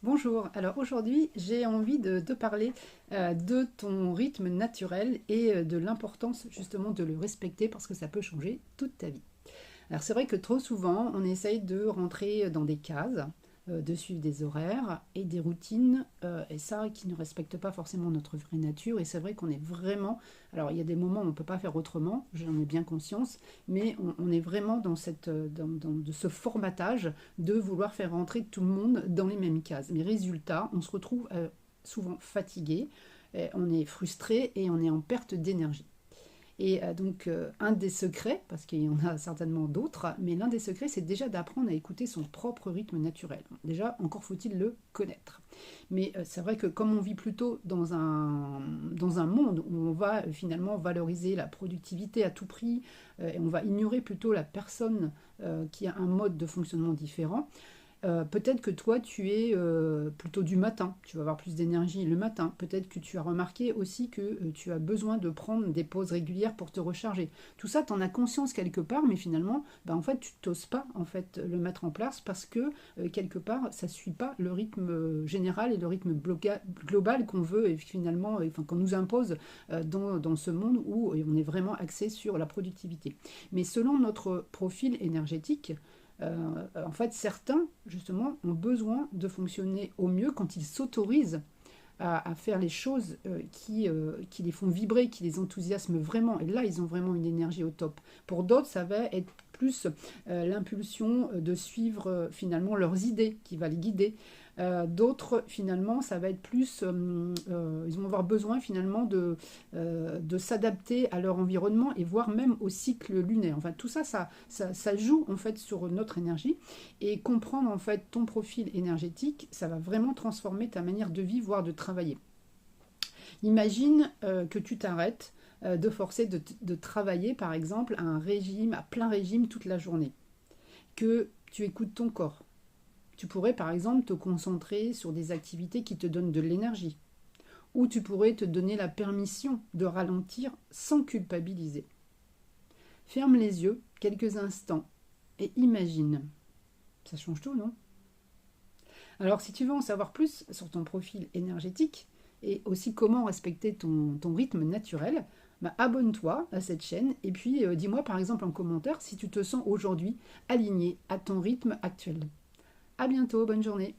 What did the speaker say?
Bonjour, alors aujourd'hui j'ai envie de te parler de ton rythme naturel et de l'importance justement de le respecter parce que ça peut changer toute ta vie. Alors c'est vrai que trop souvent, on essaye de rentrer dans des cases, de suivre des horaires et des routines, et ça qui ne respecte pas forcément notre vraie nature. Et c'est vrai qu'on est vraiment... Alors il y a des moments où on ne peut pas faire autrement, j'en ai bien conscience, mais on est vraiment dans, de ce formatage de vouloir faire rentrer tout le monde dans les mêmes cases. Mais résultat, on se retrouve souvent fatigué, on est frustré et on est en perte d'énergie. Et un des secrets, parce qu'il y en a certainement d'autres, mais l'un des secrets, c'est déjà d'apprendre à écouter son propre rythme naturel. Déjà, encore faut-il le connaître. Mais c'est vrai que comme on vit plutôt dans un monde où on va finalement valoriser la productivité à tout prix, et on va ignorer plutôt la personne qui a un mode de fonctionnement différent, peut-être que toi, tu es plutôt du matin, tu vas avoir plus d'énergie le matin. Peut-être que tu as remarqué aussi que tu as besoin de prendre des pauses régulières pour te recharger. Tout ça, tu en as conscience quelque part, mais finalement, bah, en fait, tu t'oses pas en fait, le mettre en place parce que quelque part, ça ne suit pas le rythme général et le rythme global qu'on veut et finalement, enfin, qu'on nous impose dans ce monde où on est vraiment axé sur la productivité. Mais selon notre profil énergétique, en fait, certains, justement, ont besoin de fonctionner au mieux quand ils s'autorisent à faire les choses qui les font vibrer, qui les enthousiasment vraiment. Et là, ils ont vraiment une énergie au top. Pour d'autres, ça va être plus l'impulsion de suivre finalement leurs idées qui va les guider. D'autres, finalement, ça va être plus, ils vont avoir besoin finalement de s'adapter à leur environnement et voire même au cycle lunaire. Enfin, tout ça, ça joue en fait sur notre énergie et comprendre en fait ton profil énergétique, ça va vraiment transformer ta manière de vivre, voire de travailler. Imagine que tu t'arrêtes de forcer de travailler par exemple à un régime, à plein régime toute la journée, que tu écoutes ton corps. Tu pourrais par exemple te concentrer sur des activités qui te donnent de l'énergie, ou tu pourrais te donner la permission de ralentir sans culpabiliser. Ferme les yeux quelques instants et imagine. Ça change tout, non? Alors, si tu veux en savoir plus sur ton profil énergétique et aussi comment respecter ton rythme naturel, bah, abonne-toi à cette chaîne et puis dis-moi par exemple en commentaire si tu te sens aujourd'hui aligné à ton rythme actuel. À bientôt, bonne journée.